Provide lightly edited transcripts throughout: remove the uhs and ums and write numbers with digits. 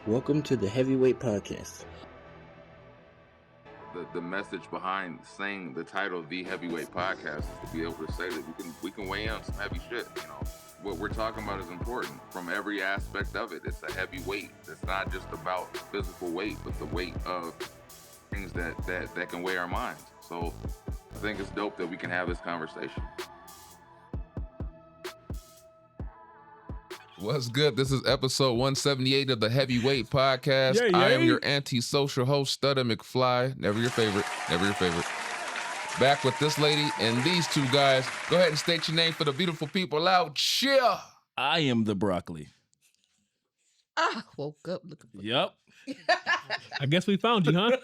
Welcome to the Heavyweight Podcast. The message behind saying the title The Heavyweight Podcast is to be able to say that we can weigh in on some heavy shit. You know, what we're talking about is important from every aspect of it. It's a heavy weight. It's not just about physical weight, but the weight of things that can weigh our minds. So I think it's dope that we can have this conversation. What's good? This is episode 178 of the Heavyweight Podcast. Yay, I am yay. your anti-social host, Studder McFly. Never your favorite. Never your favorite. Back with this lady and these two guys. Go ahead and state your name for the beautiful people out here. I am the broccoli. I woke up looking for Yep. I guess we found you, huh?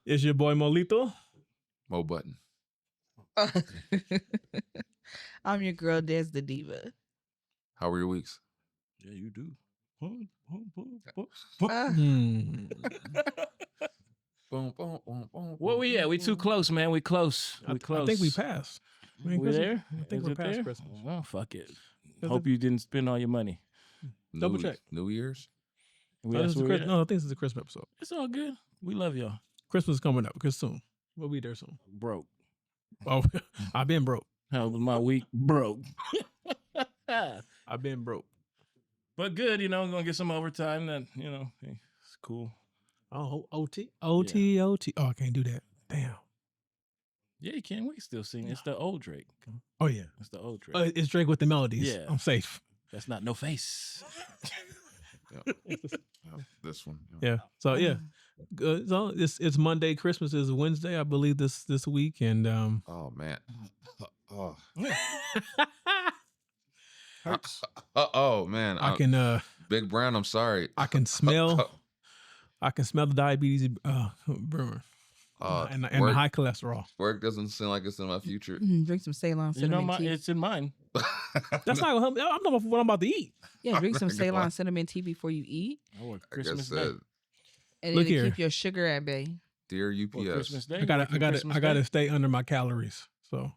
It's your boy Molito. Mo Button. I'm your girl, Des the Diva. How were your weeks? Yeah, you do. Boom, boom, boom, boom. Where we at? We too close, man. We close. We close. I think we passed. I mean, We Christmas- there? I think Is we're it past there? Christmas. Well, fuck it. Is Hope it- you didn't spend all your money. Double check. New Year's? That's where we at. No, I think this is a Christmas episode. It's all good. We love y'all. Christmas is coming up because soon. We'll be there soon. Broke. Oh, I've been broke. How was my week? Broke. I've been broke. But good, we're gonna get some overtime. That it's cool. Oh, OT. Oh, I can't do that. Damn. Yeah, you can. We can still sing. It's the old Drake. Oh, yeah. It's the old Drake. It's Drake with the melodies. Yeah. I'm safe. That's not No Face. This one. Yeah. So, yeah. So it's Monday. Christmas is Wednesday, I believe, this week. And Oh, man. Oh, oh man. I can Big Brown, I'm sorry. I can smell the diabetes brewing and the work, high cholesterol. work doesn't seem like it's in my future. Drink some Ceylon cinnamon tea. It's in mine. That's not gonna help me. I'm talking about what I'm about to eat. Yeah, drink some Oh my Ceylon God. cinnamon tea before you eat, I work I guess Christmas Day. that, and Look it'll here. keep your sugar at bay. dear Work UPS. Christmas Day. I gotta Day. stay under my calories. So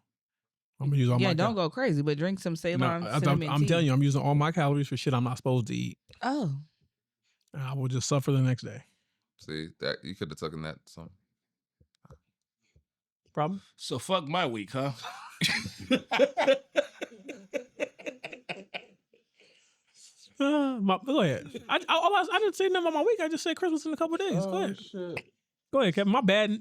I'm gonna use all Yeah, my don't go crazy, but drink some Ceylon cinnamon I'm tea. telling you, I'm using all my calories for shit I'm not supposed to eat. Oh, And I will just suffer the next day. See, that you could have taken that song. Problem? So fuck my week, huh? Go ahead. I didn't say nothing about my week. I just said Christmas in a couple of days. Go ahead. Shit. Go ahead, Kevin. My bad.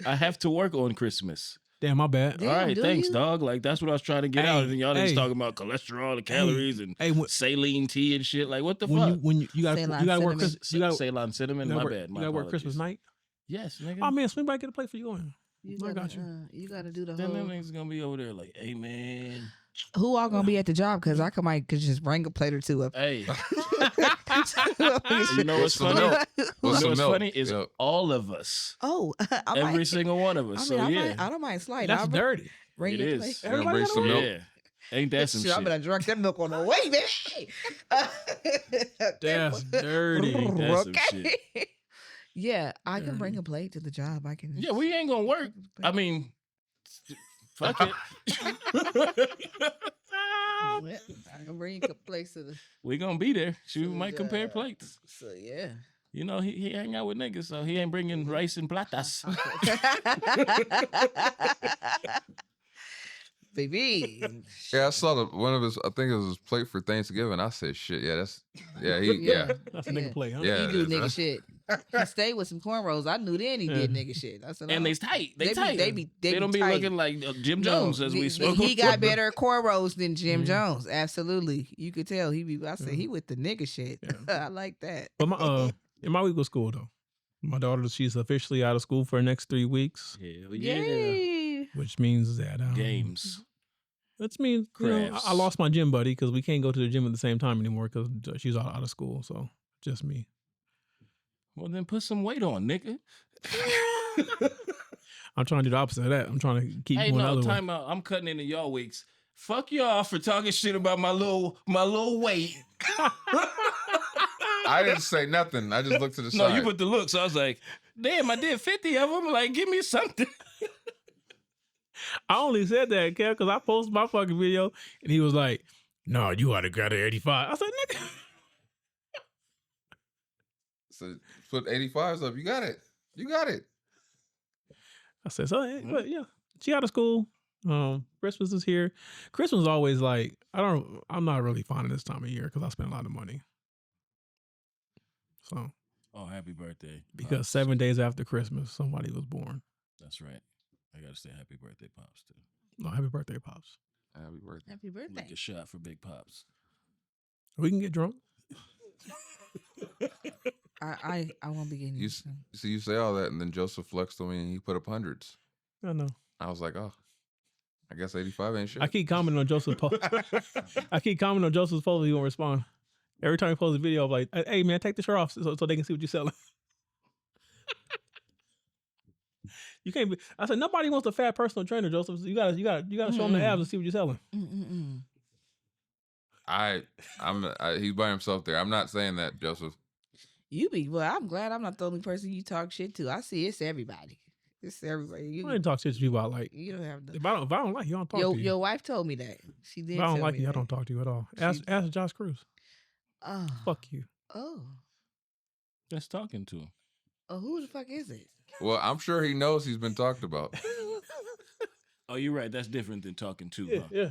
I have to work on Christmas. Damn, my bad. Damn, All right, do thanks, you? dog. Like that's what I was trying to get Hey, out, and y'all niggas hey. talking about cholesterol and calories and Hey, saline tea and shit. Like what the when fuck? you gotta Ceylon you gotta work cinnamon. Christmas. You gotta, Ceylon cinnamon. you My gotta bad. work, My you gotta work Christmas apologies. night. Yes, nigga. Oh man, swing by, get a plate for you. Going. you I gotta, got you. you gotta do the Then them whole. niggas gonna be over there like, hey man, Who all gonna be at the job? Because I could just bring a plate or two up. hey. Oh, You know what's What's some funny? milk? You What's know some what's milk? funny is Yeah. all of us, I every might, single one of us. I mean, So yeah, I don't mind slide. That's I'll dirty. bring it your is. plate. You gonna bring Everybody some got milk? Yeah, ain't that some Shit, I'm shit? gonna drink that milk on the way, man. That's dirty. That's some Okay. Yeah, I can bring Dirty. a plate to the job. I can. Yeah, we ain't gonna work. I mean, fuck it. Well, I can bring a plate to the. We gonna be there. She To the might compare job. plates. So yeah. You know, he hang out with niggas, so he ain't bringing rice and platas. Baby. Yeah, I saw one of his. I think it was his plate for Thanksgiving. I said, "Shit, yeah, that's yeah, yeah." That's a nigga play, huh? Yeah. He do it nigga is. shit. He stayed with some cornrows. I knew then he did nigga shit. I said, And oh. they tight. They They be- tight. they be don't be tight. looking like Jim No, Jones as we spoke. He got better cornrows than Jim Mhm. Jones. Absolutely. You could tell he be. I said he with the nigga shit. Yeah. I like that. But my week was cool though. My daughter, she's officially out of school for the next 3 weeks, Hell yeah. Yay. which means that Games. Which means I Crafts. lost my gym buddy because we can't go to the gym at the same time anymore because she's out of school. So just me. Well, then put some weight on, nigga. I'm trying to do the opposite of that. I'm trying to keep Hey, going the no, other way. time out. I'm cutting into y'all weeks. Fuck y'all for talking shit about my little weight. I didn't say nothing. I just looked to the No, side. you put the look. So I was like, damn, I did 50 of them. Like, give me something. I only said that, Kev, because I posted my fucking video and he was like, No, you ought to got it 85. I said, nigga. So put 85s up. You got it. You got it. I said, but yeah, she out of school. Christmas is here. Christmas is always like, I'm not really fond of this time of year because I spend a lot of money. So. Oh, happy birthday. Because Pops. 7 days after Christmas, somebody was born. That's right. I got to say happy birthday, Pops, too. No, happy birthday, Pops. Happy birthday. Happy birthday. Make a shot for Big Pops. We can get drunk. I won't be getting You say all that, and then Joseph flexed on me, and he put up hundreds. I know. I was like, oh, I guess 85 ain't shit. I keep commenting on Joseph's post. I keep commenting on Joseph's post. He won't respond. Every time he posts a video, I'm like, "Hey man, take the shirt off so they can see what you're selling." You can't be. I said nobody wants a fat personal trainer, Joseph. So you gotta show them the abs and see what you're selling. He's by himself there. I'm not saying that, Joseph. I'm glad I'm not the only person you talk shit to. I see it's everybody. It's everybody. I didn't talk shit to you about like. You don't have to. If I don't like you, I don't talk to you. Your wife told me that. She did. If I don't tell like me you, I that. don't talk to you at all. Ask Josh Cruz. Oh. Fuck you. Oh. Just talking to him. Oh, who the fuck is it? Well, I'm sure he knows he's been talked about. Oh, you're right. That's different than talking to. Yeah, Huh? yeah.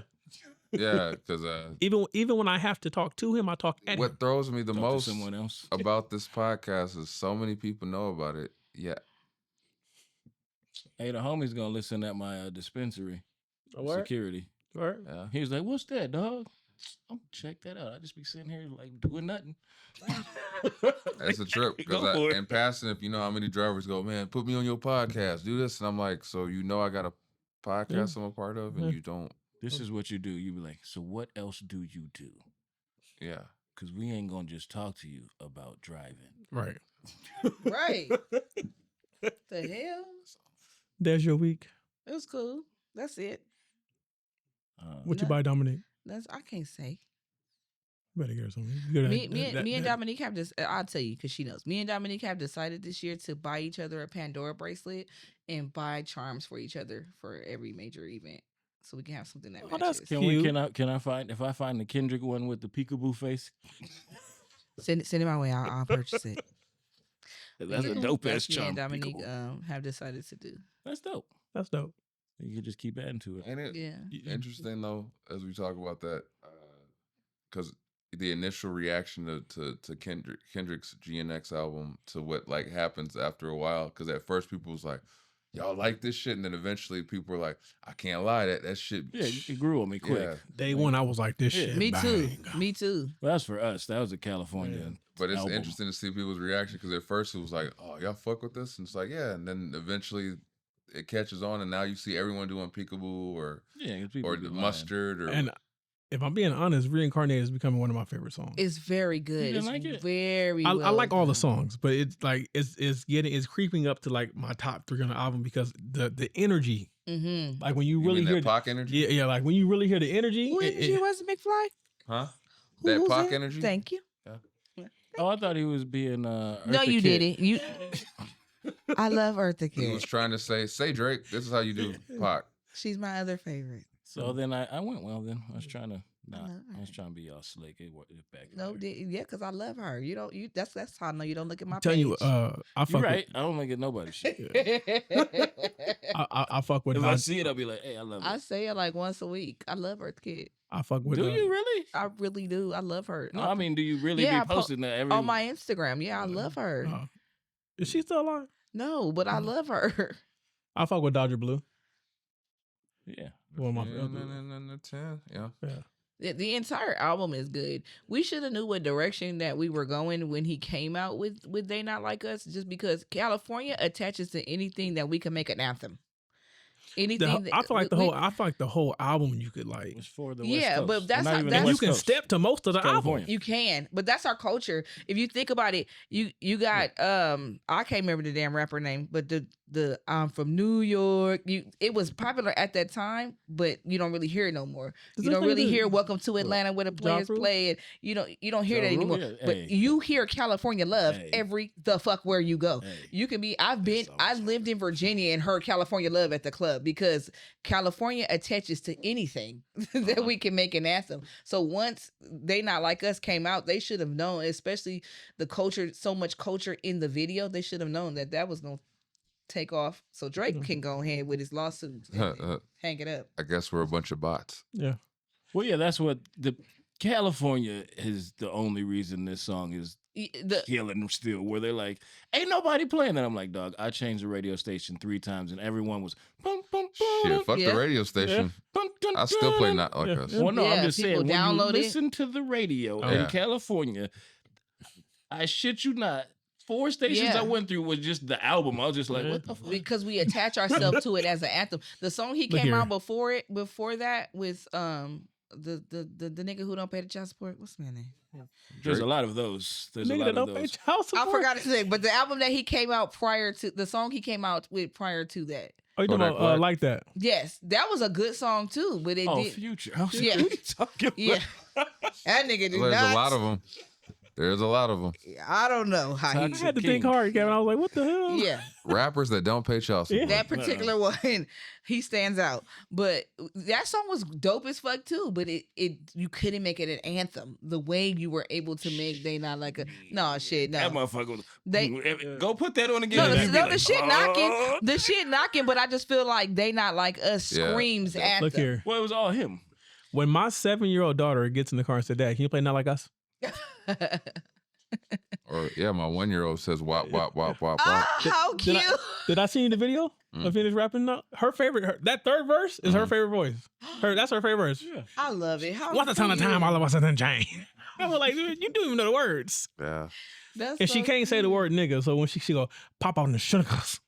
Yeah, because Even when I have to talk to him, I talk at him. what throws me the Talk most to someone else. about this podcast is so many people know about it. Yeah. Hey, the homie's gonna listen at my dispensary. Word? Security. Word? Yeah. He was like, "What's that, dog?" I'm check that out. I just be sitting here like doing nothing. That's a trip. Go Because for it. in passing, if you know how many drivers go, man, put me on your podcast, do this. And I'm like, so you know I got a podcast I'm a part of, and Yeah. you don't. This is what you do. You be like, "So what else do you do?" Yeah. Because we ain't gonna just talk to you about driving. Right. Right. The hell? There's your week. It was cool. That's it. What you No. buy, Dominique? I can't say. Better get her something. You Me and Dominique have this. I'll tell you because she knows. Me and Dominique have decided this year to buy each other a Pandora bracelet and buy charms for each other for every major event, so we can have something that Oh, that's matches. cute. Can I find if I find the Kendrick one with the peekaboo face? Send it my way. I'll purchase it. That's a Yeah. dope That's ass me charm. and Dominique peekaboo. have decided to do. That's dope. That's dope. You can just keep adding to it. Ain't it Yeah. interesting, though, as we talk about that? Because the initial reaction to Kendrick's GNX album to what like happens after a while, because at first people was like, y'all like this shit, and then eventually people were like, I can't lie, that shit. Yeah, it grew on me quick. Yeah. Day one, I was like, this Yeah. shit. Me too. bang. Me too. Well, that's for us. That was a California. But it's album. interesting to see people's reaction, because at first it was like, oh, y'all fuck with this? And it's like, yeah. And then eventually it catches on, and now you see everyone doing peekaboo or Yeah, 'cause people be the lying. mustard. Or And if I'm being honest, Reincarnated is becoming one of my favorite songs. It's very good. didn't It's like it? very. I well like all the done. songs, but it's like it's creeping up to like my top 3 on the album because the energy, Mm-hmm. like when you you really mean hear that Pac energy? yeah, like when you really hear the energy, Who energy was it, McFly? Huh? Who That was Pac it? energy? Thank you. Oh, I thought he was being. No, Eartha you Kitt. didn't. You. I love Eartha He was Kitt. trying to say Drake, this is how you do Pac. She's my other favorite. So then I went well. Then I was trying to. Nah, love I was her. trying to be all slick. It back. No, yeah, because I love her. You don't. You that's how I know you don't look at my I'm telling you, page. I You're fuck right. I don't look at nobody shit. I fuck with If I Dodge, see it, I'll be like, "Hey, I love I it." say it like once a week. I love Eartha Kitt. I fuck with Do you really? I really do. I love her. No, I mean, do you really Yeah, I be po- posting that every? on my Instagram. Yeah, I love her. Is she still alive? No, but I love her. I fuck with Dodger Blue. Yeah. One of my Yeah. The entire album is good. We should have knew what direction that we were going when he came out with They Not Like Us, just because California attaches to anything that we can make an anthem. Anything. I feel like the whole album you could like. It's for the West Yeah, Coast. but that's Not how- even the that's- You West can Coast. step to most of the It's California. You can, but that's our culture. If you think about it, you got I can't remember the damn rapper name, but the I'm from New York. It was popular at that time, but you don't really hear it no more. Does You this don't nigga really do- hear Welcome to Atlanta where the Ja players Rule? play it. You don't hear Ja that Rule, anymore. yeah, But hey. you hear California Love Hey. every the fuck where you go. Hey. You can be That I song's lived in Virginia and heard California Love at the club because California attaches to anything that we can make an anthem. So once They Not Like Us came out, they should have known, especially the culture, so much culture in the video, they should have known that was going to take off. So Drake can go ahead with his lawsuit and hang it up. I guess we're a bunch of bots. Yeah. Well, yeah, that's what the California is the only reason this song is killing still. Where they're like, ain't nobody playing that. I'm like, dog, I changed the radio station 3 times and everyone was bum, bum, bum, Shit, fuck Yeah. the radio station. bum, dun, I still play dun. Not Like Yeah. Us. Well, no, Yeah, I'm just saying, people when you download it. listen to the radio Oh, in yeah. California, I shit you not, 4 stations Yeah. I went through was just the album. I was just like, Yeah. what the fuck? Because we attach ourselves to it as an anthem. The song he Look came here. out before that with the nigga who don't pay the child support. What's my name? There's Drake. a lot of those. There's a Nigga lot that of don't pay those. child I support. forgot his name, but the album that he came out prior to the song he came out with prior to that. Oh, you talking Kodak about Black? Like That? Yes, that was a good song too, but it Oh, did. Future. I was like, Yeah. what are you talking about? Yeah, that nigga did There's not. a lot of them. There's a lot of them. I don't know how I he. had to King. think hard, Kevin. I was like, what the hell? Yeah, Rappers that don't pay child support. that particular one, he stands out. But that song was dope as fuck too. But it you couldn't make it an anthem the way you were able to make They Not Like a no shit no. That motherfucker was. They- Go put that on again. No, and the, you be no, like, the shit "Oh." knocking, the shit knocking, but I just feel like They Not Like Us Yeah. screams at Look them. here. Well, it was all him. When my 7-year-old daughter gets in the car and said, Dad, can you play Not Like Us? Or yeah, my 1-year-old says wop wop wop wop wop. Ah, how Did cute! Did I see the video of Phoenix rapping? No. Her favorite, that third verse is her favorite voice. That's her favorite verse. I love it. How Once upon a cute. time, all of us had change. I was like, dude, you don't even know the words. Yeah. That's And she so can't say the cute. word nigga, so when she go, pop out in the sugars.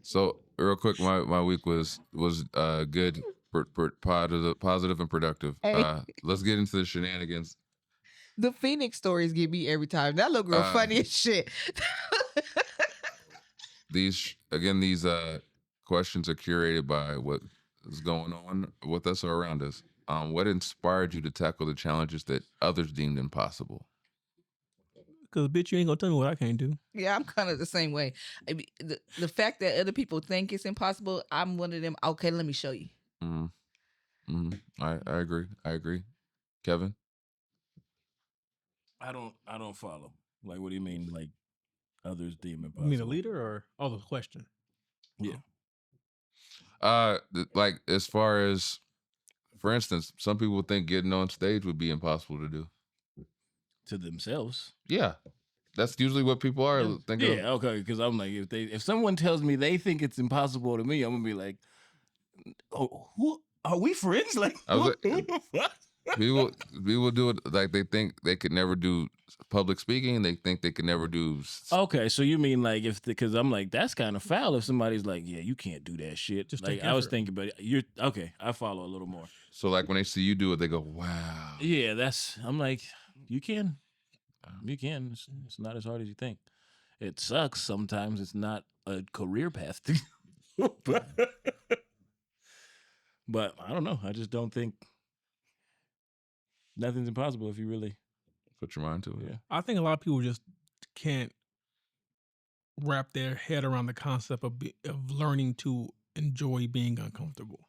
So real quick, my week was good, positive and productive. Hey. Let's get into the shenanigans. The Phoenix stories get me every time. That look real funny as shit. These questions are curated by what is going on with us or around us. What inspired you to tackle the challenges that others deemed impossible? Because, bitch, you ain't going to tell me what I can't do. Yeah, I'm kind of the same way. The fact that other people think it's impossible, I'm one of them. Okay, let me show you. I agree. Kevin? I don't follow. Like, what do you mean? Like, others deem impossible? You mean a leader or? Oh, the question. Yeah. Like as far as, for instance, some people think getting on stage would be impossible to do. To themselves. Yeah, that's usually what people are thinking. Yeah, okay. Because I'm like, if someone tells me they think it's impossible to me, I'm gonna be like, oh, who are we friends? Like, I was who the fuck? People do it like they think they could never do public speaking. They think they could never do. Okay, so you mean like because I'm like that's kind of foul if somebody's like, yeah, you can't do that shit. Just like take I was effort. thinking, but you're okay. I follow a little more. So like when they see you do it, they go, "Wow." Yeah, I'm like, you can. It's not as hard as you think. It sucks sometimes. It's not a career path to but I don't know. I just don't think nothing's impossible if you really. Put your mind to it. Yeah. I think a lot of people just can't wrap their head around the concept of learning to enjoy being uncomfortable,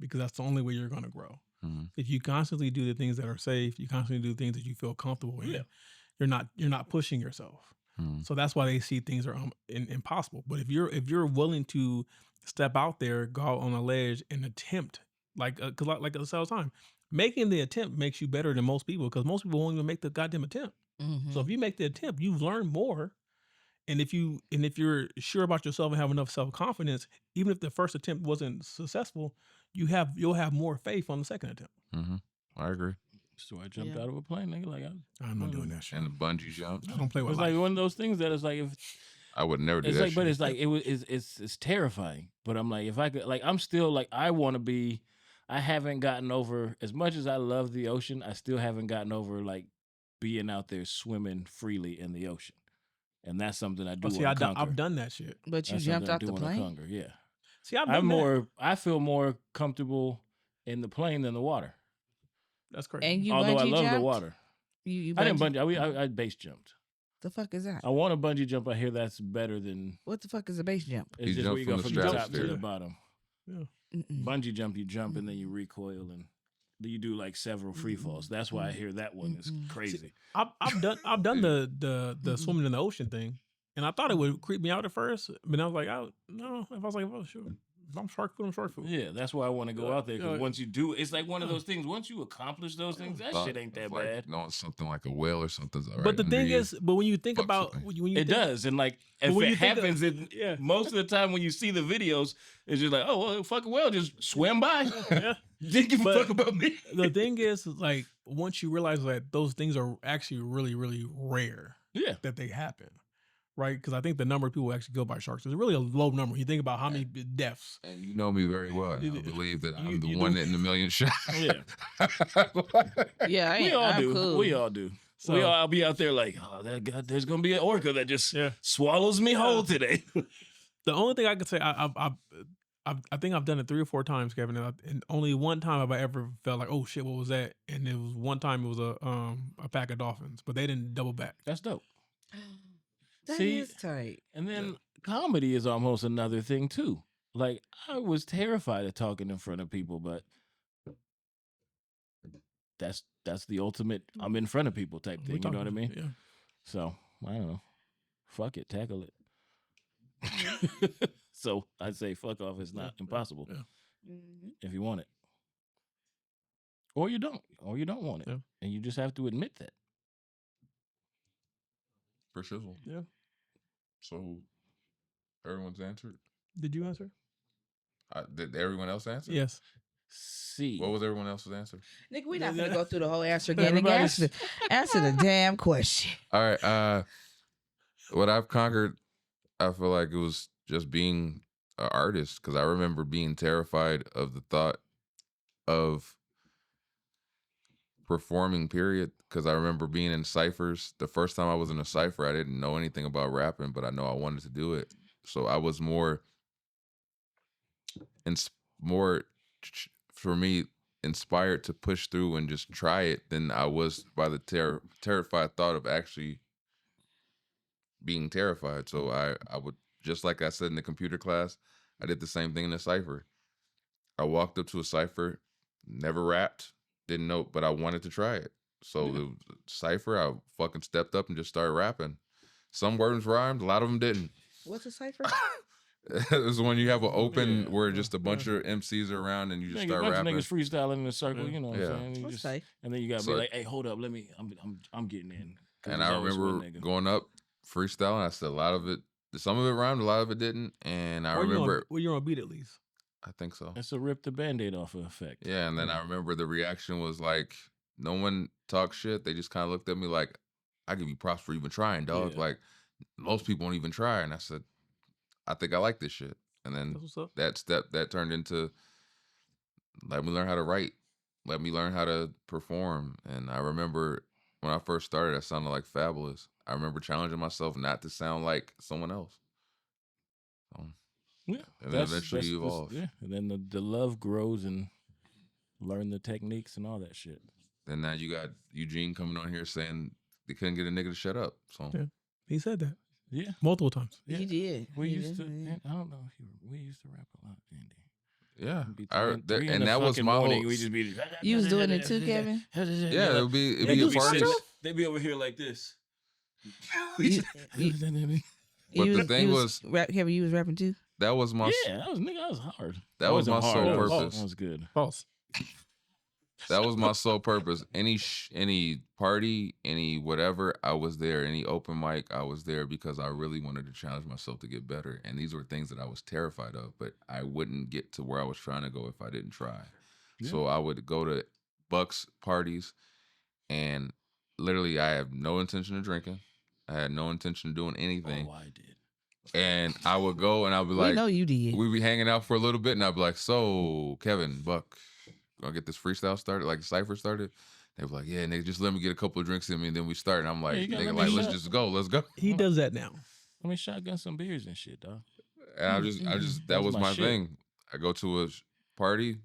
because that's the only way you're going to grow. Mhm. If you constantly do the things that are safe, you constantly do things that you feel comfortable in. Yeah. You're not pushing yourself. Mhm. So that's why they see things are impossible. But if you're willing to step out there, go out on a ledge, and attempt, like I said all the time, making the attempt makes you better than most people, because most people won't even make the goddamn attempt. Mhm. So if you make the attempt, you've learned more. And if you're sure about yourself and have enough self-confidence, even if the first attempt wasn't successful, you'll have more faith on the second attempt. I agree. So I jumped Yeah. out of a plane, nigga. Like I'm not doing that shit. And the bungee jump. I don't play with it's life. like one of those things that is like if I would never do it's that. like, but shit. it's like it's terrifying. But I'm like, if I could, like, I'm still like, I want to be. I haven't gotten over as much as I love the ocean. I still haven't gotten over like being out there swimming freely in the ocean. And that's something I do. See, I've done that shit. But you That's jumped something I out do the on a plane? Conger, yeah. See, I feel more comfortable in the plane than the water. That's crazy. And you Although I bungee love jumped? the water. You I didn't bungee- bungee. I base jumped. The fuck is that? I want a bungee jump. I hear that's better than. What the fuck is a base jump? It's You just jump where you go from from the the top to stratosphere. the bottom. Yeah. Mm-mm. Bungee jump, you jump and then you recoil and you do like several free falls. That's why I hear that one is crazy. I've done the swimming in the ocean thing, and I thought it would creep me out at first, but I was like, sure. If I'm shark food, I'm shark food. Yeah, that's why I want to go out there because Yeah. once you do, it's like one of those things. Once you accomplish those things, that shit ain't that like, bad. No, something like a whale or something's all right. But the under thing you. is, but when you think Fuck about something. when you It think, does, and like if when it you think of- happens, most of the time when you see the videos, it's just like, oh well, fucking well, just swim by. Yeah. Didn't give a But fuck about me. the thing is, like, once you realize that those things are actually really, really rare Yeah, that they happen, right? Because I think the number of people who actually go by sharks is really a low number. You think about how many deaths. And you know me very well. And I You- believe that you- I'm the you one do. in a million shots. yeah. Yeah, We all I'm do. cool. We all do. So- We all I'll be out there like, oh, that God, there's gonna be an orca that just swallows me whole today. The only thing I could say, I think I've done it 3 or 4 times, Kevin, and only one time have I ever felt like, oh shit, what was that? And it was one time it was a pack of dolphins, but they didn't double back. That's dope. That See, is tight. And then comedy is almost another thing too. Like I was terrified of talking in front of people, but that's the ultimate I'm in front of people type We're thing. You know what I talking- mean? Yeah. So I don't know. Fuck it, tackle it. So I'd say fuck off. It's not impossible Yeah. if you want it, or you don't want it, Yeah. and you just have to admit that. For shizzle. Yeah. So everyone's answered. Did you answer? Did everyone else answer? Yes. See, What was everyone else's answer? Nigga, we're not gonna go through the whole answer again. Nigga, Everybody's- answer the damn question. All right. What I've conquered, I feel like it was just being an artist, because I remember being terrified of the thought of performing, period. Because I remember being in ciphers. The first time I was in a cipher, I didn't know anything about rapping, but I know I wanted to do it. So I was more for me inspired to push through and just try it than I was by the terrified thought of actually being terrified. So I would, just like I said in the computer class, I did the same thing in the cipher. I walked up to a cipher, never rapped, didn't know, but I wanted to try it. So the cipher, I fucking stepped up and just started rapping. Some words rhymed, a lot of them didn't. What's a cipher? It's when you have an open where just a bunch of MCs are around and you just Nigga, start bunch of rapping. niggas freestyling in a circle, you know what Yeah. I'm saying? You What's just- safe? and then you gotta So- be like, hey, hold up, let me, I'm getting in. 'Cause And there's I always one remember nigga. going up, freestyling. I said a lot of it, some of it rhymed, a lot of it didn't. And I remember, you're on beat at least. I think so. It's a rip the band-aid off of effect. Yeah, and then I remember the reaction was like, no one talked shit. They just kind of looked at me like, I give you props for even trying, dog. Yeah. Like, most people won't even try. And I said, I think I like this shit. And then That's what's up. that turned into, let me learn how to write. Let me learn how to perform. And I remember when I first started, I sounded like Fabulous. I remember challenging myself not to sound like someone else. Yeah, And then eventually you evolve. Yeah, and then the love grows and learn the techniques and all that shit. Then now you got Eugene coming on here saying they couldn't get a nigga to shut up. So Yeah. He said that Yeah, multiple times. yeah. He did. We He used did. to. I don't know. We used to rap a lot, Andy. yeah, Be three in and the that was fucking my morning, whole. we just be. You was doing it too, Kevin? Yeah, it'd be They a be party. sitting- They be over here like this. You- But You the thing you was, Kevin, you was rapping too? that was my Yeah, that was hard. That was wasn't my hard, sole that was- purpose. That was good. False. that was my sole purpose. Any party, any whatever, I was there. Any open mic, I was there because I really wanted to challenge myself to get better. And these were things that I was terrified of, but I wouldn't get to where I was trying to go if I didn't try. Yeah. So I would go to Bucks parties, and literally I have no intention of drinking. I had no intention of doing anything. Oh, I did. And I would go and I'd be We like, know you did. we'd be hanging out for a little bit, and I'd be like, so, Kevin, Buck, gonna get this freestyle started, like the cipher started? They were like, yeah, nigga, just let me get a couple of drinks in me, and then we start. And I'm like, Yeah, nigga, like, let's just go. Let's go. He does that now. I mean, shotgun some beers and shit, dog. And I just, that That's was my my shit. thing. I go to a party.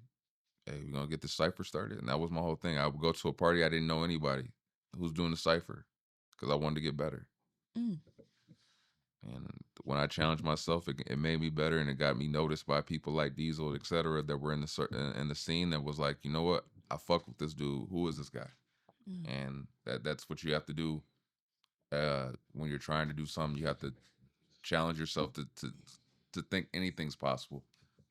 Hey, we're going to get the cipher started. And that was my whole thing. I would go to a party. I didn't know anybody who's doing the cipher because I wanted to get better. And when I challenged myself, it made me better, and it got me noticed by people like Diesel, et cetera, that were in the scene that was like, you know what? I fuck with this dude. Who is this guy? And that's what you have to do when you're trying to do something. You have to challenge yourself to think anything's possible,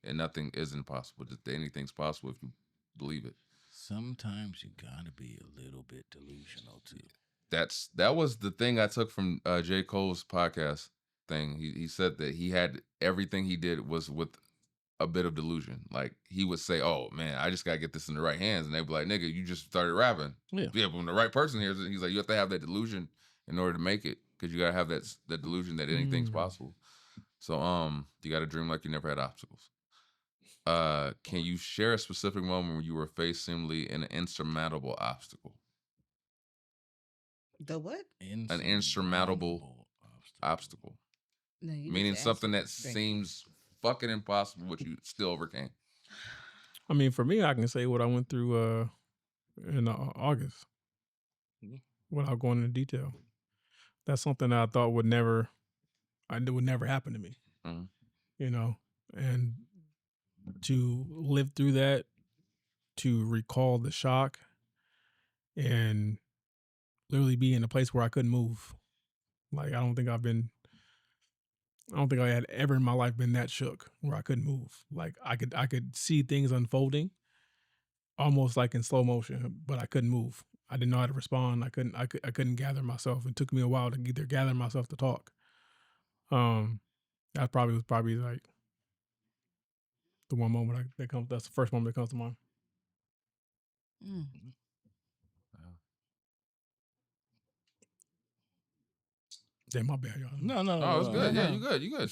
and nothing isn't possible. Just anything's possible if you believe it. Sometimes you gotta be a little bit delusional too. That was the thing I took from J. Cole's podcast thing. He said that he had everything he did was with a bit of delusion. Like he would say, "Oh man, I just gotta get this in the right hands," and they'd be like, "Nigga, you just started rapping." Yeah, but when the right person hears it, he's like, "You have to have that delusion in order to make it, because you gotta have that delusion that anything's possible." So you gotta dream like you never had obstacles. Can you share a specific moment where you were faced seemingly an insurmountable obstacle? The what? An insurmountable obstacle. No, you Meaning just something that answered. seems fucking impossible, but you still overcame. I mean, for me, I can say what I went through in August without going into detail. That's something that I thought would never happen to me. You know, and to live through that, to recall the shock, and literally be in a place where I couldn't move. Like I don't think I had ever in my life been that shook where I couldn't move. Like I could see things unfolding almost like in slow motion, but I couldn't move. I didn't know how to respond. I couldn't gather myself. It took me a while to either gather myself to talk. That was probably like the one moment that's the first moment that comes to mind. Damn, my bad, y'all. No, it's good. Yeah, you good. You good.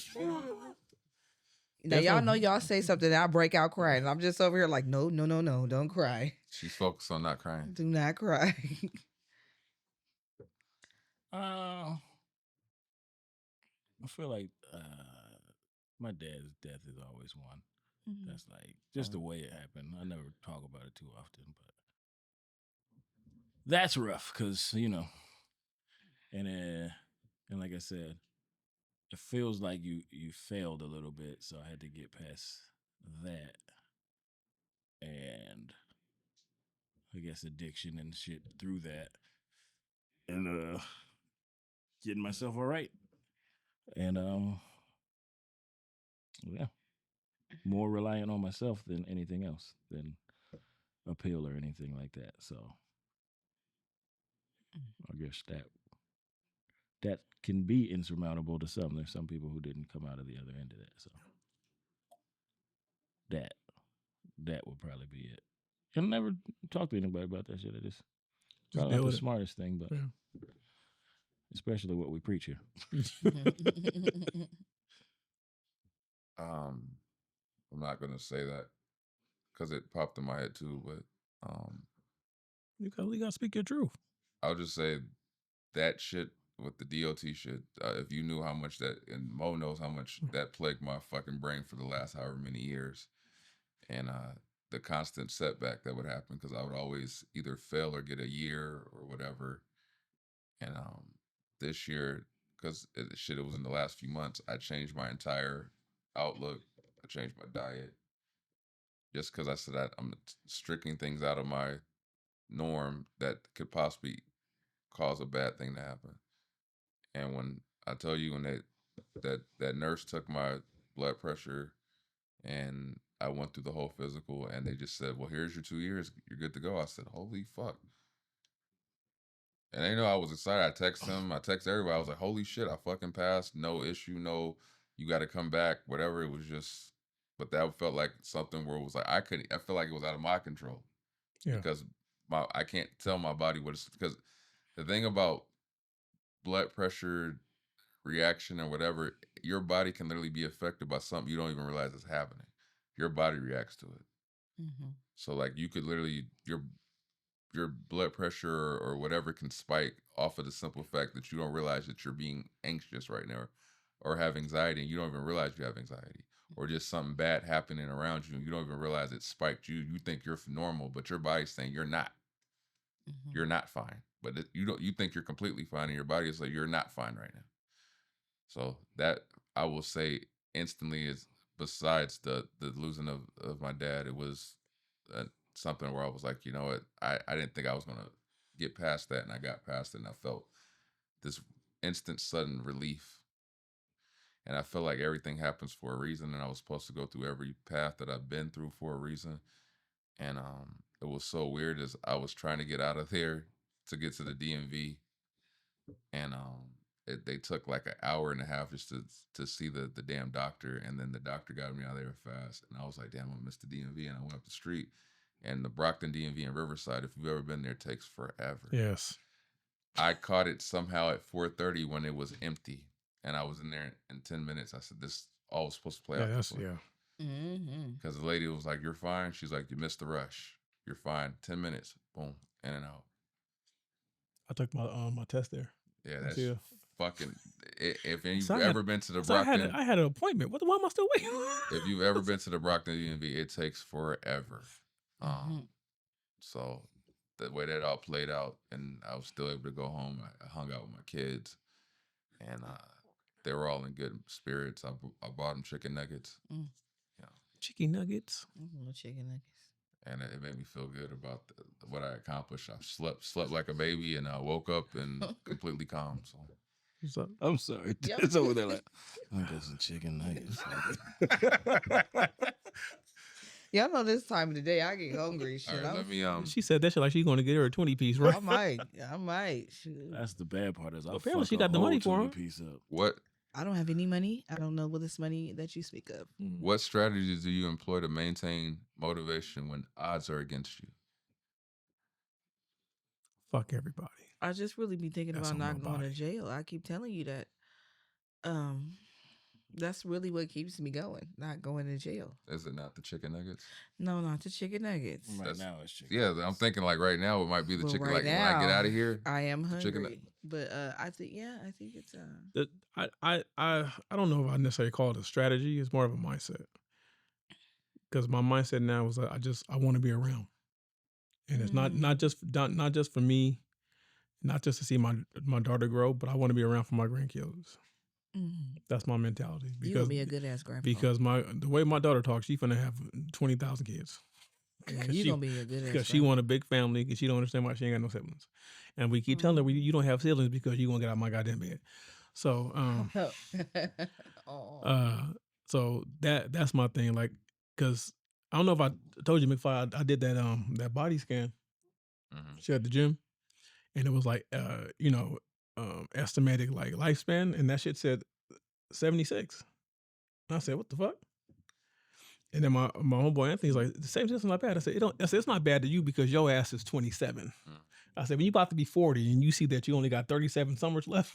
Now y'all know y'all say something, I break out crying. I'm just over here like, no, don't cry. She's focused on not crying. Do not cry. I feel like my dad's death is always one. That's like just the way it happened. I never talk about it too often, but that's rough because and like I said, it feels like you failed a little bit, so I had to get past that, and I guess addiction and shit through that, and getting myself all right, and yeah, more reliant on myself than anything else, than a pill or anything like that. So I guess that can be insurmountable to some. There's some people who didn't come out of the other end of that. So that would probably be it. I never talk to anybody about that shit. I just probably not the smartest thing, but especially what we preach here. I'm not gonna say that because it popped in my head too, but you gotta speak your truth. I'll just say that shit with the DOT shit. If you knew how much that, and Mo knows how much that plagued my fucking brain for the last however many years, and the constant setback that would happen because I would always either fail or get a year or whatever. And this year, because it was in the last few months, I changed my entire outlook. I changed my diet just because I said I'm striking things out of my norm that could possibly cause a bad thing to happen. And when I tell you, when that nurse took my blood pressure and I went through the whole physical and they just said, well, here's your 2 years, you're good to go. I said, holy fuck. And they know I was excited. I texted them, I texted everybody. I was like, holy shit, I fucking passed. No issue, no, you got to come back, whatever. It was just, but that felt like something where it was like, I feel like it was out of my control. Yeah. Because I can't tell my body what it's, because the thing about blood pressure reaction or whatever, your body can literally be affected by something you don't even realize is happening. Your body reacts to it. So like you could literally, your your blood pressure or whatever can spike off of the simple fact that you don't realize that you're being anxious right now or have anxiety and you don't even realize you have anxiety, or just something bad happening around you and you don't even realize it spiked you. You think you're normal, but your body's saying you're not. You're not fine. But you think you're completely fine and your body is like, you're not fine right now. So that I will say instantly is, besides the losing of my dad, it was something where I was like, you know what, I didn't think I was going to get past that, and I got past it, and I felt this instant sudden relief. And I feel like everything happens for a reason, and I was supposed to go through every path that I've been through for a reason. And it was so weird as I was trying to get out of there to get to the DMV, and they took like an hour and a half just to see the damn doctor, and then the doctor got me out of there fast, and I was like, damn, I missed the DMV, and I went up the street, and the Brockton DMV in Riverside, if you've ever been there, takes forever. Yes. I caught it somehow at 4:30 when it was empty, and I was in there in 10 minutes. I said, this all was supposed to play out. Because the lady was like, you're fine. She's like, you missed the rush. You're fine. 10 minutes. Boom. In and out. I took my test there. Yeah, that's fucking. If you've So ever been to the Brockton, I had an appointment. Why am I still waiting? if you've ever been to the Brockton DMV, it takes forever. So the way that all played out, and I was still able to go home. I hung out with my kids, and they were all in good spirits. I bought them chicken nuggets. Chicken nuggets. Chicken nuggets. And it made me feel good about what I accomplished. I slept like a baby, and I woke up and completely calm. So. What's up? I'm sorry. Yep. It's over there like, I got some chicken nuggets. Y'all know this time of the day I get hungry. Shit. All right, let me She said that shit like she's going to get her a 20-piece, right? I might. Shoot. That's the bad part. Is I apparently fuck she a got the whole money for 'em. piece up. What I don't have any money. I don't know what this money that you speak of. What strategies do you employ to maintain motivation when odds are against you? Fuck everybody. I just really be thinking That's about on my not going to body. jail. I keep telling you that. That's really what keeps me going. Not going to jail. Is it not the chicken nuggets? No, not the chicken nuggets. Right That's- now it's chicken. Yeah, I'm thinking like right now it might be the Well, chicken. right Like when I get now, out of here, I am hungry. chicken But I think it's I don't know if I necessarily call it a strategy. It's more of a mindset. Because my mindset now is I want to be around, and it's not just for me, not just to see my daughter grow, but I want to be around for my grandkids. That's my mentality. You gonna be a good ass grandpa. Because the way my daughter talks, she's gonna have 20,000 kids. Yeah, you gonna be a good ass. Because she want a big family, because she don't understand why she ain't got no siblings, and we keep telling her you don't have siblings because you gonna get out of my goddamn bed. So so that's my thing. Like, because I don't know if I told you, McFly, I did that body scan. She at the gym, and it was like estimated like lifespan, and that shit said 76. And I said, what the fuck? And then my homeboy Anthony's like, the same shit's not bad. I said, it's not bad to you because your ass is 27. I said, when you about to be 40 and you see that you only got 37 summers left,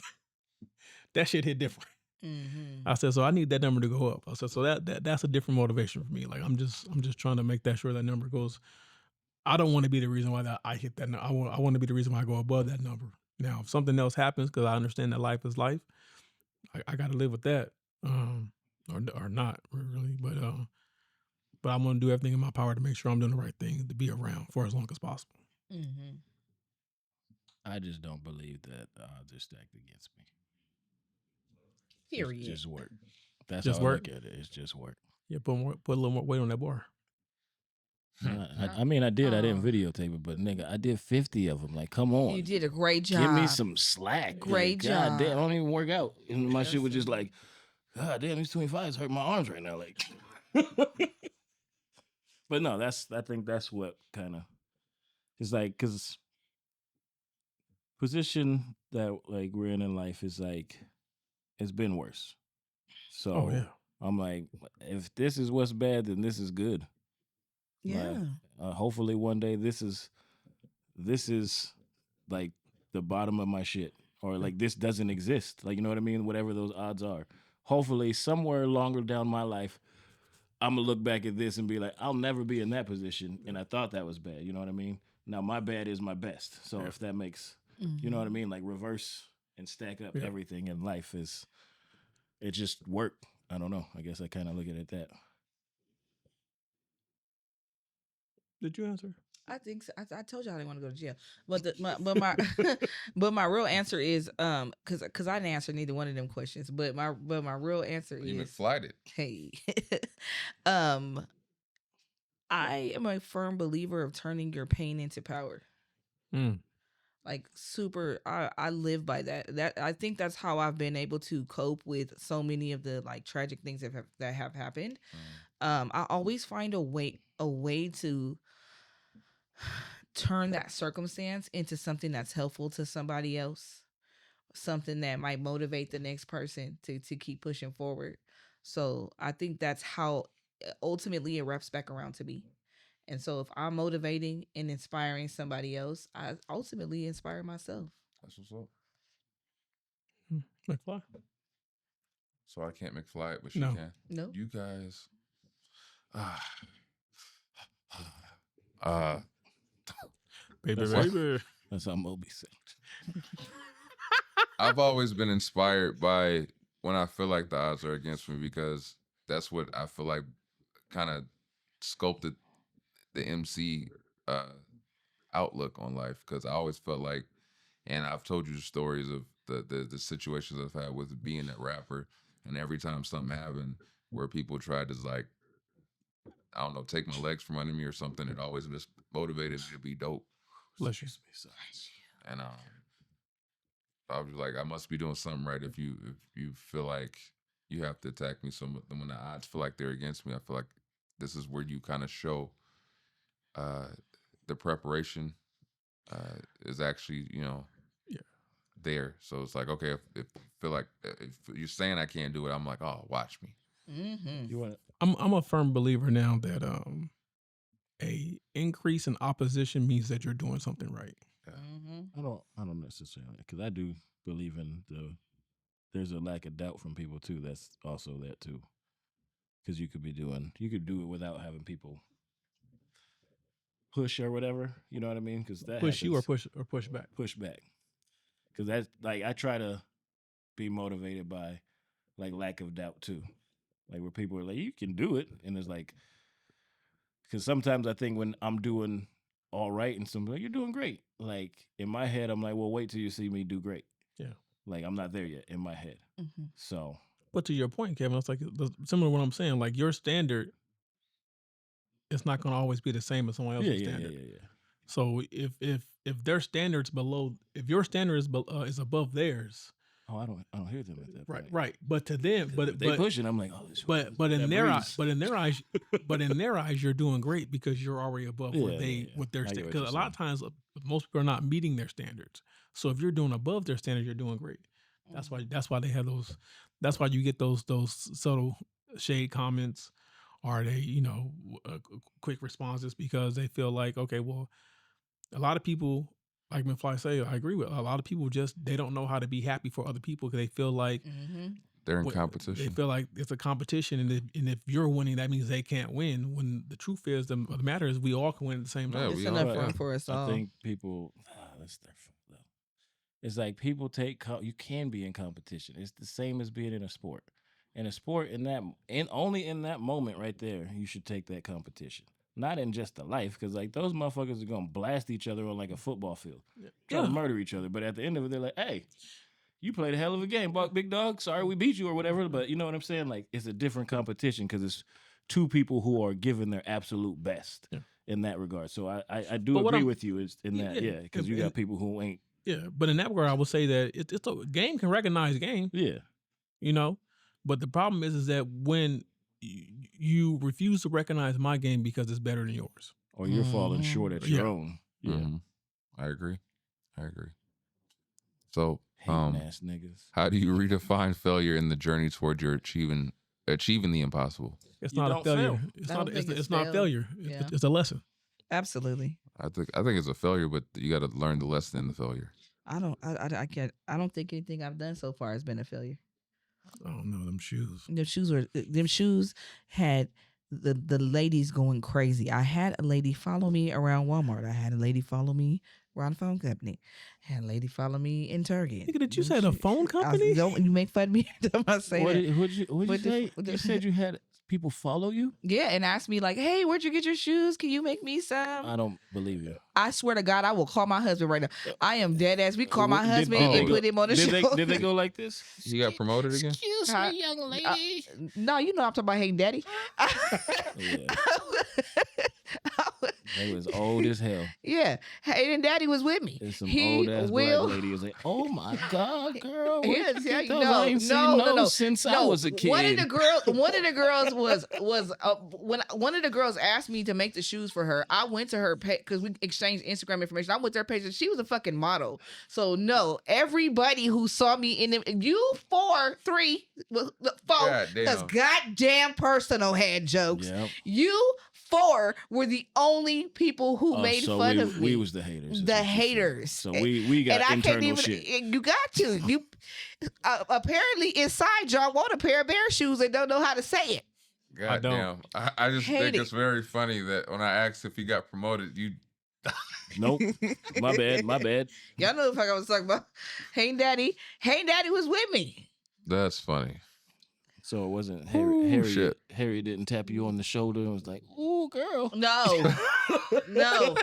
that shit hit different. I said, so I need that number to go up. I said, so that's a different motivation for me. Like I'm just trying to make that sure that number goes. I don't want to be the reason why I hit that. I want to be the reason why I go above that number. Now, if something else happens, because I understand that life is life, I got to live with that, or not really. But I'm gonna do everything in my power to make sure I'm doing the right thing to be around for as long as possible. I just don't believe that the odds are stacked against me. Period. It's just work. That's Just how work? I look at it. It's just work. Yeah, put a little more weight on that bar. I mean, I did. I didn't videotape it, but nigga, I did 50 of them. Like, come on. You did a great job. Give me some slack. Great job. God damn, I don't even work out. And my shit was just like, God damn, these 25s hurt my arms right now. Like, but no, I think that's what kind of, it's like, because position that like we're in life is like, it's been worse. So I'm like, if this is what's bad, then this is good. Yeah. Like, hopefully one day this is like the bottom of my shit, or like this doesn't exist. Like, you know what I mean? Whatever those odds are. Hopefully somewhere longer down my life, I'm gonna look back at this and be like, I'll never be in that position. And I thought that was bad. You know what I mean? Now my bad is my best. So if that makes, you know what I mean? Like reverse and stack up everything in life it just work. I don't know. I guess I kind of look at it that. Did you answer? I think so. I told y'all I didn't want to go to jail, but my but my real answer is because I didn't answer neither one of them questions, but my real answer You is McFlyed it. hey, I am a firm believer of turning your pain into power. Like super, I live by that. That I think that's how I've been able to cope with so many of the like tragic things that have happened. I always find a way to turn that circumstance into something that's helpful to somebody else, something that might motivate the next person to keep pushing forward. So I think that's how ultimately it wraps back around to me. And so if I'm motivating and inspiring somebody else, I ultimately inspire myself. That's what's up. McFly. So I can't McFly it, but she No. can. No. You guys. Baby. That's how Moby said. I've always been inspired by when I feel like the odds are against me, because that's what I feel like kind of sculpted the MC outlook on life. Because I always felt like, and I've told you the stories of the situations I've had with being a rapper, and every time something happened where people tried to like, I don't know, take my legs from under me or something, it always just motivated me to be dope. Bless you. And I was like, I must be doing something right if you feel like you have to attack me. So when the odds feel like they're against me, I feel like this is where you kind of show the preparation is actually, there. So it's like, okay, if feel like if you're saying I can't do it, I'm like, oh, watch me. You want? I'm a firm believer now that a increase in opposition means that you're doing something right. I don't necessarily, because I do believe in there's a lack of doubt from people too. That's also that too, because you could do it without having people push or whatever. You know what I mean? Because that Push you or happens. push back. Push back. Because that's like I try to be motivated by like lack of doubt too, like where people are like, you can do it, and it's like, because sometimes I think when I'm doing all right and somebody like, you're doing great, like in my head I'm like, well, wait till you see me do great. Yeah. Like I'm not there yet in my head. So. But to your point, Kevin, it's like similar to what I'm saying. Like your standard, it's not going to always be the same as someone else's standard. Yeah. So if their standards below, if your standard is above theirs, I don't hear them at that point. Right. But to them, but they pushing. I'm like, oh, but in their eyes, you're doing great because you're already above what their standard. Because a lot of times, most people are not meeting their standards. So if you're doing above their standards, you're doing great. That's why they have those. That's why you get those subtle shade comments, or they quick responses, because they feel like, okay, well, a lot of people, like McFly say, I agree with. A lot of people they don't know how to be happy for other people because they feel like they're in competition. They feel like it's a competition, and if you're winning, that means they can't win. When the truth is, the matter is, we all can win at the same time. It's enough room for us all. I think people. That's their fault though. It's like people you can be in competition. It's the same as being in a sport. In a sport, only in that moment right there, you should take that competition. Not in just the life, because like those motherfuckers are gonna blast each other on like a football field, try to murder each other. But at the end of it, they're like, "Hey, you played a hell of a game, big dog. Sorry we beat you or whatever." But you know what I'm saying? Like it's a different competition because it's two people who are giving their absolute best in that regard. So I do agree with you in that, because you got people who ain't. Yeah, but in that regard, I would say that it's a game can recognize game. Yeah, but the problem is that when you refuse to recognize my game because it's better than yours, or you're falling short at your own. Yeah, I agree. So, ass niggas. How do you redefine failure in the journey toward your achieving the impossible? It's not a failure. It's not failure. It's a lesson. Absolutely. I think it's a failure, but you got to learn the lesson in the failure. I don't think anything I've done so far has been a failure. I don't know, them shoes. Them shoes had the ladies going crazy. I had a lady follow me around Walmart. I had a lady follow me around the phone company. I had a lady follow me in Target. Nigga, did you say the phone company? Don't you make fun of me? Don't I say What that? did you say? You said you had people follow you? Yeah, and asked me like, "Hey, where'd you get your shoes? Can you make me some?" I don't believe you. I swear to God, I will call my husband right now. I am dead ass. We call my husband did they and go- put him on the show. Did they go like this? You got promoted again? Excuse Huh? me, young lady. No, you know I'm talking about Hey Daddy. Yeah. They was old as hell. Yeah, Hayden Daddy was with me. There's some He old ass will. black lady was like, "Oh my God, girl, where'd He'll you tell get you, those? I ain't seen those since I was a kid." One of the girls was when one of the girls asked me to make the shoes for her. I went to her page because we exchanged Instagram information. I went to her page and she was a fucking model. So no, everybody who saw me in them, you 4, 3, 4, because goddamn personal had jokes. Yep. You 4 were the only people who made so fun of me. We was the haters. is The what you said. haters. So we got and I internal can't even. shit. You got to. You apparently inside y'all want a pair of bear shoes and don't know how to say it. God damn. I just Hate think it. it's very funny that when I asked if he got promoted, you Nope. My bad. Y'all know the fuck I was talking about. Hey Daddy was with me. that's funny. So it wasn't Ooh, Harry. shit. Harry didn't tap you on the shoulder and was like, "Ooh, girl." No, no.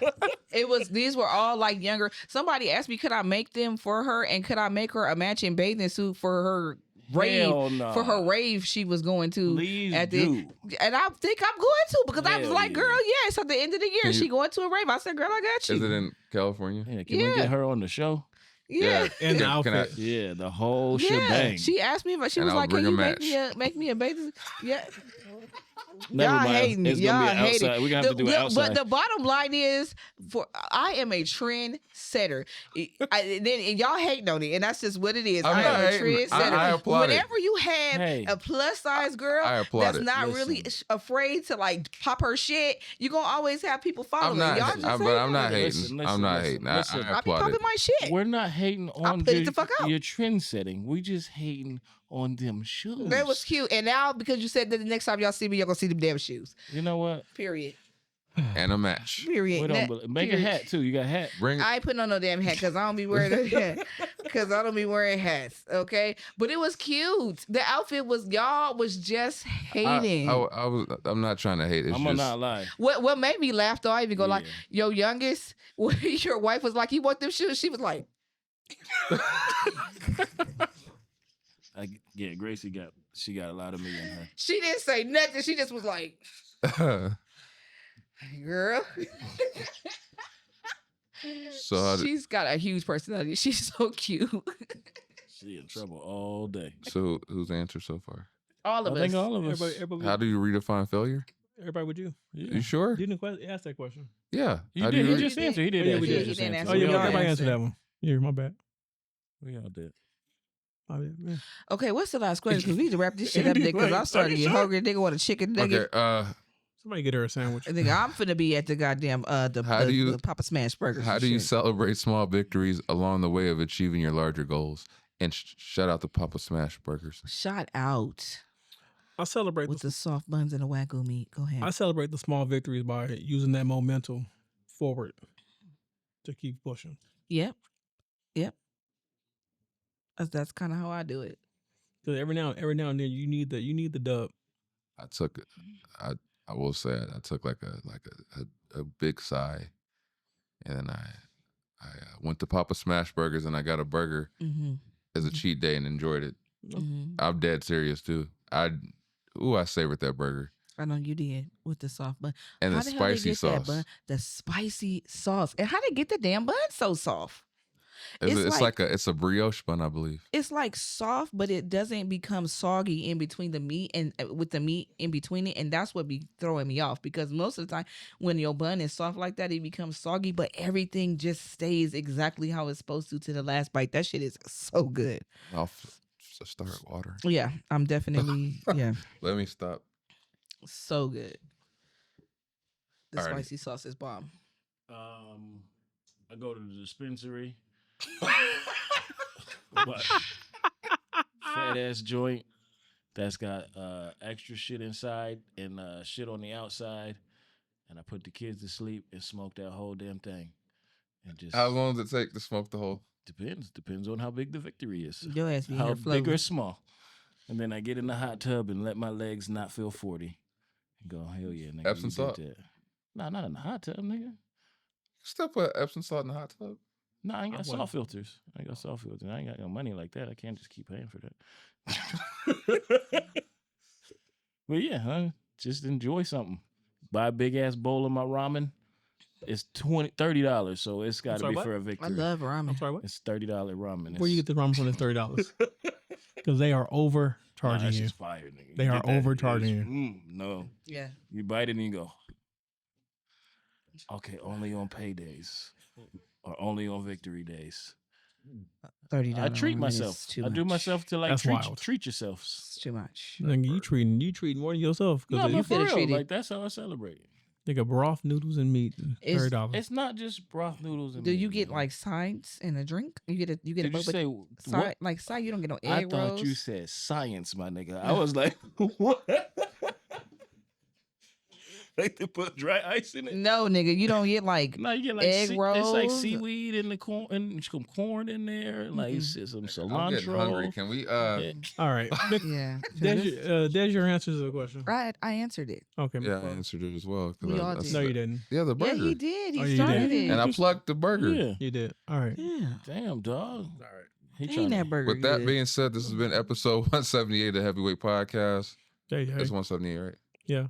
These were all like younger. Somebody asked me, could I make them for her and could I make her a matching bathing suit for her rave? Hell no. For her rave she was going to. Please at the, do. And I think I'm going to because I was Hell like, yeah. girl, yes. At the end of the year, Can she you- going to a rave. I said, girl, I got you. Is it in California? Yeah, can we Yeah. get her on the show? Yeah. And the Can I- outfit. Yeah, the whole Yeah, shebang. she asked me, but she And was I'll like, "Can bring a you make me a bathing?" Yeah, Never y'all mind. hating. It's Y'all gonna be hating. outside. We're gonna have to do it outside. But the bottom line is, I am a trend setter. And y'all hating on it, and that's just what it is. I'm I not am a hating. trend setter. I applaud it. Whenever you have Hey. a plus size girl I applaud that's it. not really Listen. afraid to like pop her shit, you gonna always have people following. I'm not, Y'all just but hating I'm not on it. hating. Listen, I'm not listen, hating. listen. I I be applaud popping it. my shit. We're not hating on put it the fuck out. your trend setting. We just hating on them shoes. That was cute. And now because you said that the next time y'all see me, y'all gonna see them damn shoes. You know what? Period. And a match. Period. We don't make a Period. hat too. You got a hat. Bring I ain't putting on no damn hat because I don't be wearing a hat. Because I don't be wearing hats. Okay. But it was cute. The outfit was y'all was just hating. I'm not trying to hate. It's I'm gonna just not lie. What made me laugh though, I even go like, Yeah. your youngest, when your wife was like, you want them shoes? She was like, Yeah, Gracie got a lot of me in her. she didn't say nothing. She just was like, girl. So how did- She's got a huge personality. She's so cute. She in trouble all day. so who's the answer so far? All I of think us. all of us. Everybody, How do you redefine failure? everybody with you. You sure? You didn't ask that question. Yeah. You How do did. He re- just answered. He did. Oh, yeah, answer. we He did. just He didn't answered. Oh, yeah, We all everybody answered. answered that one. Yeah, my bad. We all did. My bad. Yeah. Okay, what's the last question? Because we need to wrap this shit up, nigga. Because I'm starting to get hungry. Nigga want a chicken nugget. Okay. Somebody get her a sandwich. Nigga, I'm finna be at the goddamn the Papa Smash Burgers. How and do you shit. celebrate small victories along the way of achieving your larger goals? And shout out to Papa Smash Burgers. Shout out I celebrate with the, the soft buns and the wagyu meat. Go ahead. I celebrate the small victories by using that momentum forward to keep pushing. Yep. That's kind of how I do it. Because every now and then you need the dub. I will say I took like a big sigh, and then I went to Papa Smash Burgers and I got a burger Mm-hmm. as a cheat day and enjoyed it. Mm-hmm. I'm dead serious too. I savored that burger I know you did with the soft bun. and How the hell they spicy get that sauce. bun? The spicy sauce. And how they get the damn bun so soft? It's like a brioche bun, I believe. It's like soft, but it doesn't become soggy in between the meat and with the meat in between it. And that's what be throwing me off because most of the time when your bun is soft like that, it becomes soggy, but everything just stays exactly how it's supposed to the last bite. That shit is so good. I'll start water. Yeah, I'm definitely, yeah, Let me stop. so good. The Alrighty. spicy sauce is bomb. I go to the dispensary. Fat ass joint. that's got extra shit inside and shit on the outside, and I put the kids to sleep and smoked that whole damn thing. And just How long does it take to smoke the whole? depends on how big the victory is. Your ass be How here big or floating. small. And then I get in the hot tub and let my legs not feel 40. And go, hell yeah, nigga. Epsom you salt? did that. Nah, not in the hot tub, nigga. Still put Epsom salt in the hot tub. No, I ain't got I salt wouldn't. filters. I ain't got salt filters. I ain't got no money like that. I can't just keep paying for that. But yeah, huh? Just enjoy something. Buy a big ass bowl of my ramen. It's $30, so it's got to sorry, be what? for a I victory. love I'm ramen. sorry, what? It's $30 ramen. Where you get the ramen from? It's $30 because they are overcharging that's you. just fire, nigga. They You are get that, overcharging it's- you. No, Yeah. you bite it and you go. Okay, only on paydays or only on victory days. $30. I treat ramen myself. is too I do much. myself to like That's treat, wild. treat yourself. It's too much. Nigga, you treating more than yourself No, because but for coulda real, treated- like that's how I celebrate it. nigga broth, noodles, and meat. It's- $30. It's not just broth noodles and Do meat, you get man. like sides and a drink? You get a Did you both say side what? like side. You don't get no I egg thought rolls. you said science, my nigga. I was like, what? Like they put dry ice in it? No, nigga, you don't get like. No, you get like egg it's like rolls. seaweed and the corn and some corn in there, like some cilantro. I'm getting hungry. Can we? Yeah. All right. Yeah, There's your answer to the question. right. I answered it. Okay. Yeah, I answered it as well. 'cause We I- all I did. No, said- you didn't. Yeah, the burger. Yeah, he did. He Oh, you started did? it. And I plugged the burger. Yeah. You did. All right. Yeah. Damn, dog. All right. He Ain't trying that to, burger With that good? being said, this has been episode 178 of the Heavyweight Podcast. There you go. It's 178, right? Yeah.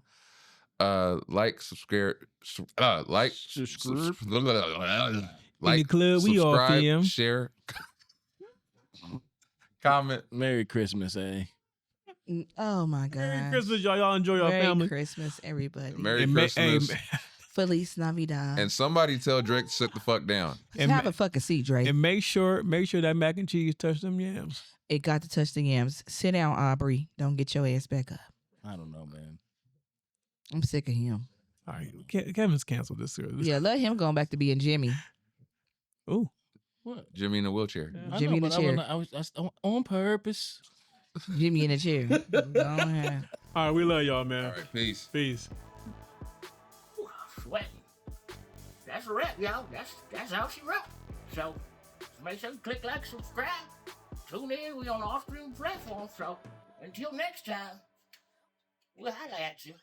Like, subscribe, like, Subscribe. like, club, we all subscribe, PM. share, comment. Merry Christmas, eh? Oh my God. Merry Christmas, y'all. Y'all enjoy your Merry family. Christmas, everybody. Merry And Christmas. Feliz Navidad. And somebody tell Drake to sit the fuck down. Just have a fucking seat, Drake. And make sure that mac and cheese touch them yams. It got to touch the yams. Sit down, Aubrey. Don't get your ass back up. I don't know, man. I'm sick of him. All right. Kevin's canceled this series. Yeah, let him go back to being Jimmy. Ooh. What? Jimmy in a wheelchair. Yeah. I Jimmy in know, the but chair. I was on purpose. Jimmy in the chair. Go ahead. All right. We love y'all, man. All right, peace. Peace. Sweating. That's a wrap, y'all. That's how she wrote. So make sure you click like, subscribe. Tune in. We on all streaming platforms. So until next time, we'll holla at you.